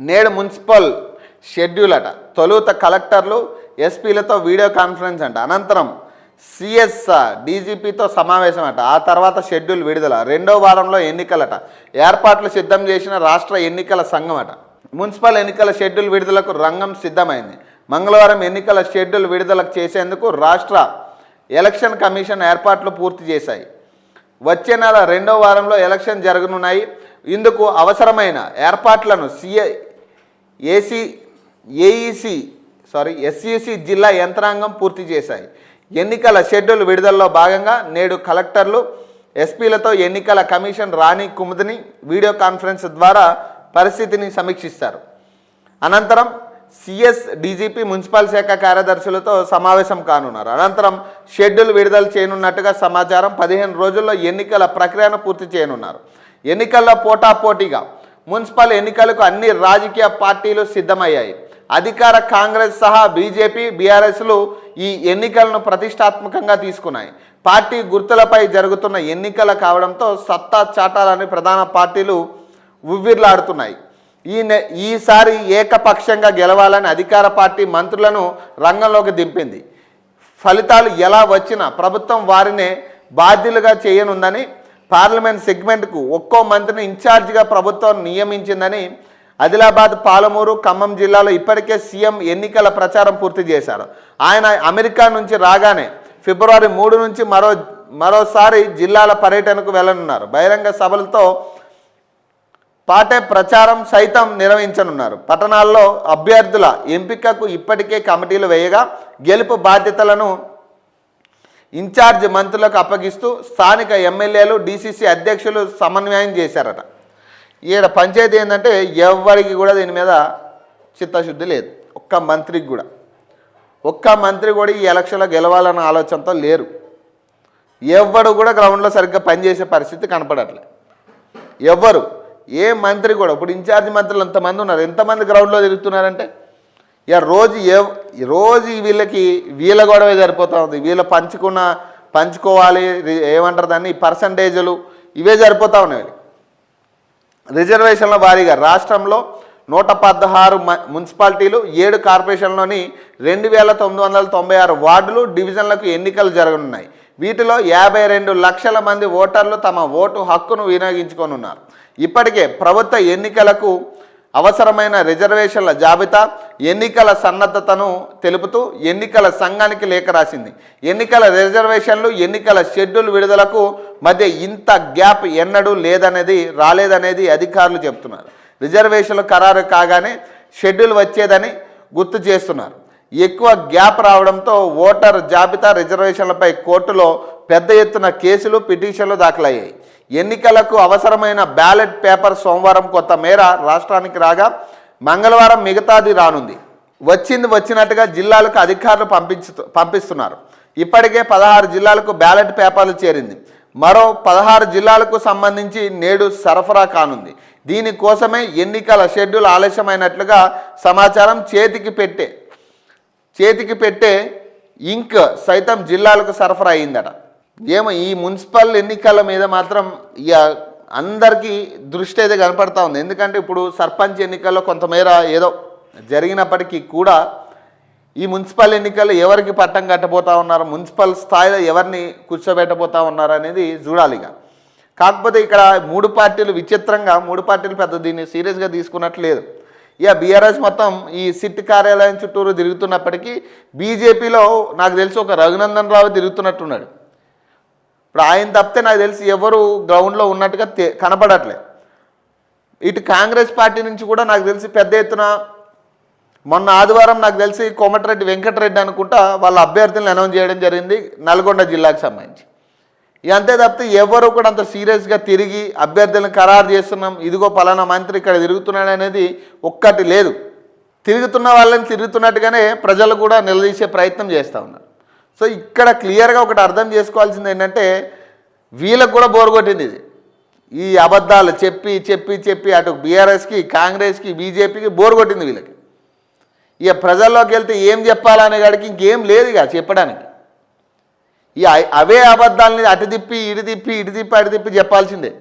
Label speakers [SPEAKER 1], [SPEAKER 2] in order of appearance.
[SPEAKER 1] నేడు municipal schedule అట. తొలుత కలెక్టర్లు ఎస్పీలతో వీడియో కాన్ఫరెన్స్ అంట. అనంతరం సిఎస్ డీజీపీతో సమావేశం అట. ఆ తర్వాత షెడ్యూల్ విడుదల. రెండో వారంలో ఎన్నికలట. ఏర్పాట్లు సిద్ధం చేసిన రాష్ట్ర ఎన్నికల సంఘం అట. మున్సిపల్ ఎన్నికల షెడ్యూల్ విడుదలకు రంగం సిద్ధమైంది. మంగళవారం ఎన్నికల షెడ్యూల్ విడుదలకు చేసేందుకు రాష్ట్ర ఎలక్షన్ కమిషన్ ఏర్పాట్లు పూర్తి చేశాయి. వచ్చే నెల రెండో వారంలో ఎలక్షన్ జరగనున్నాయి. ఇందుకు అవసరమైన ఏర్పాట్లను ఎస్ఈసి జిల్లా యంత్రాంగం పూర్తి చేశాయి. ఎన్నికల షెడ్యూల్ విడుదలలో భాగంగా నేడు కలెక్టర్లు ఎస్పీలతో ఎన్నికల కమిషన్ రాణి కుముదిని వీడియో కాన్ఫరెన్స్ ద్వారా పరిస్థితిని సమీక్షిస్తారు. అనంతరం సిఎస్ డీజీపీ మున్సిపల్ శాఖ కార్యదర్శులతో సమావేశం కానున్నారు. అనంతరం షెడ్యూల్ విడుదల చేయనున్నట్టుగా సమాచారం. 15 రోజుల్లో ఎన్నికల ప్రక్రియను పూర్తి చేయనున్నారు. ఎన్నికల్లో పోటాపోటీగా మున్సిపల్ ఎన్నికలకు అన్ని రాజకీయ పార్టీలు సిద్ధమయ్యాయి. అధికార కాంగ్రెస్ సహా బీజేపీ, బీఆర్ఎస్లు ఈ ఎన్నికలను ప్రతిష్టాత్మకంగా తీసుకున్నాయి. పార్టీ గుర్తులపై జరుగుతున్న ఎన్నికలు కావడంతో సత్తా చాటాలని ప్రధాన పార్టీలు ఉవ్విర్లాడుతున్నాయి. ఈసారి ఏకపక్షంగా గెలవాలని అధికార పార్టీ మంత్రులను రంగంలోకి దింపింది. ఫలితాలు ఎలా వచ్చినా ప్రభుత్వం వారినే బాధ్యులుగా చేయనుందని, పార్లమెంట్ సెగ్మెంట్కు ఒక్కో మంత్రిని ఇన్ఛార్జిగా ప్రభుత్వం నియమించిందని ఆదిలాబాద్, పాలమూరు, ఖమ్మం జిల్లాలో ఇప్పటికే సీఎం ఎన్నికల ప్రచారం పూర్తి చేశారు. ఆయన అమెరికా నుంచి రాగానే ఫిబ్రవరి 3 నుంచి మరోసారి జిల్లాల పర్యటనకు వెళ్లనున్నారు. బహిరంగ సభలతో పాటే ప్రచారం సైతం నిర్వహించనున్నారు. పట్టణాల్లో అభ్యర్థుల ఎంపికకు ఇప్పటికే కమిటీలు వేయగా గెలుపు బాధ్యతలను ఇన్ఛార్జ్ మంత్రులకు అప్పగిస్తూ స్థానిక ఎమ్మెల్యేలు, డీసీసీ అధ్యక్షులు సమన్వయం చేశారట. ఈడ పంచాయతీ ఏంటంటే ఎవరికి కూడా దీని మీద చిత్తశుద్ధి లేదు. ఒక్క మంత్రికి కూడా ఈ ఎలక్షన్లో గెలవాలన్న ఆలోచనతో లేరు. ఎవరు కూడా గ్రౌండ్లో సరిగ్గా పనిచేసే పరిస్థితి కనపడట్లేదు. ఎవరు ఏ మంత్రి కూడా. ఇప్పుడు ఇన్ఛార్జ్ మంత్రులు ఎంతమంది ఉన్నారు, ఎంతమంది గ్రౌండ్లో తిరుగుతున్నారంటే ఇక రోజు వీళ్ళ గొడవే సరిపోతూ ఉంది. వీళ్ళ పంచుకోవాలి ఏమంటారు దాన్ని, పర్సంటేజీలు ఇవే సరిపోతూ ఉన్నాయి. రిజర్వేషన్ల వారీగా రాష్ట్రంలో 116 మున్సిపాలిటీలు, 7 కార్పొరేషన్లోని 2996 వార్డులు, డివిజన్లకు ఎన్నికలు జరగనున్నాయి. వీటిలో 52 లక్షల మంది ఓటర్లు తమ ఓటు హక్కును వినియోగించుకోనున్నారు. ఇప్పటికే ప్రభుత్వ ఎన్నికలకు అవసరమైన రిజర్వేషన్ల జాబితా, ఎన్నికల సన్నద్ధతను తెలుపుతూ ఎన్నికల సంఘానికి లేఖ రాసింది. ఎన్నికల రిజర్వేషన్లు, ఎన్నికల షెడ్యూల్ విడుదలకు మధ్య ఇంత గ్యాప్ ఎన్నడూ రాలేదనేది అధికారులు చెబుతున్నారు. రిజర్వేషన్లు ఖరారు కాగానే షెడ్యూల్ వచ్చేదని గుర్తు చేస్తున్నారు. ఎక్కువ గ్యాప్ రావడంతో ఓటర్ జాబితా రిజర్వేషన్లపై కోర్టులో పెద్ద ఎత్తున కేసులు, పిటిషన్లు దాఖలయ్యాయి. ఎన్నికలకు అవసరమైన బ్యాలెట్ పేపర్ సోమవారం కొంత మేర రాష్ట్రానికి రాగా మంగళవారం మిగతాది రానుంది. వచ్చినట్టుగా జిల్లాలకు అధికారులు పంపిస్తున్నారు. ఇప్పటికే 16 జిల్లాలకు బ్యాలెట్ పేపర్లు చేరింది. మరో 16 జిల్లాలకు సంబంధించి నేడు సరఫరా కానుంది. దీనికోసమే ఎన్నికల షెడ్యూల్ ఆలస్యమైనట్లుగా సమాచారం. చేతికి పెట్టే ఇంక్ సైతం జిల్లాలకు సరఫరా అయిందట. ఏమో ఈ మున్సిపల్ ఎన్నికల మీద మాత్రం ఇక అందరికీ దృష్టి అయితే కనపడతా ఉంది. ఎందుకంటే ఇప్పుడు సర్పంచ్ ఎన్నికల్లో కొంతమేర ఏదో జరిగినప్పటికీ కూడా ఈ మున్సిపల్ ఎన్నికల్లో ఎవరికి పట్టం కట్టబోతా ఉన్నారు, మున్సిపల్ స్థాయిలో ఎవరిని కూర్చోబెట్టబోతా ఉన్నారు అనేది చూడాలిగా. కాకపోతే ఇక్కడ 3 పార్టీలు విచిత్రంగా 3 పార్టీలు పెద్ద దీన్ని సీరియస్గా తీసుకున్నట్లేదు. ఇక బీఆర్ఎస్ మొత్తం ఈ సిట్ కార్యాలయం చుట్టూరు తిరుగుతున్నప్పటికీ బీజేపీలో నాకు తెలిసి ఒక రఘునందన్ రావు తిరుగుతున్నట్టున్నాడు. ఇప్పుడు ఆయన తప్పితే నాకు తెలిసి ఎవరు గ్రౌండ్లో ఉన్నట్టుగా కనపడట్లే. ఇటు కాంగ్రెస్ పార్టీ నుంచి కూడా నాకు తెలిసి పెద్ద ఎత్తున మొన్న ఆదివారం నాకు తెలిసి కోమటిరెడ్డి వెంకటరెడ్డి అనుకుంటా వాళ్ళ అభ్యర్థులను అనౌన్స్ చేయడం జరిగింది నల్గొండ జిల్లాకు సంబంధించి. అంతే తప్పితే ఎవరు కూడా అంత సీరియస్గా తిరిగి అభ్యర్థులను ఖరారు చేస్తున్నాం, ఇదిగో పలానా మంత్రి ఇక్కడ తిరుగుతున్నాడు అనేది ఒక్కటి లేదు. తిరుగుతున్న వాళ్ళని తిరుగుతున్నట్టుగానే ప్రజలు కూడా నిలదీసే ప్రయత్నం చేస్తూ ఉన్నారు. సో ఇక్కడ క్లియర్గా ఒకటి అర్థం చేసుకోవాల్సింది ఏంటంటే వీళ్ళకు కూడా బోర్ కొట్టింది ఇది. ఈ అబద్ధాలు చెప్పి అటు బీఆర్ఎస్కి, కాంగ్రెస్కి, బీజేపీకి బోర్ కొట్టింది వీళ్ళకి. ఇక ప్రజల్లోకి వెళ్తే ఏం చెప్పాలనే కాడికి ఇంకేం లేదు ఇక చెప్పడానికి. ఈ అవే అబద్ధాలని అటు తిప్పి ఇటు తిప్పి చెప్పాల్సిందే.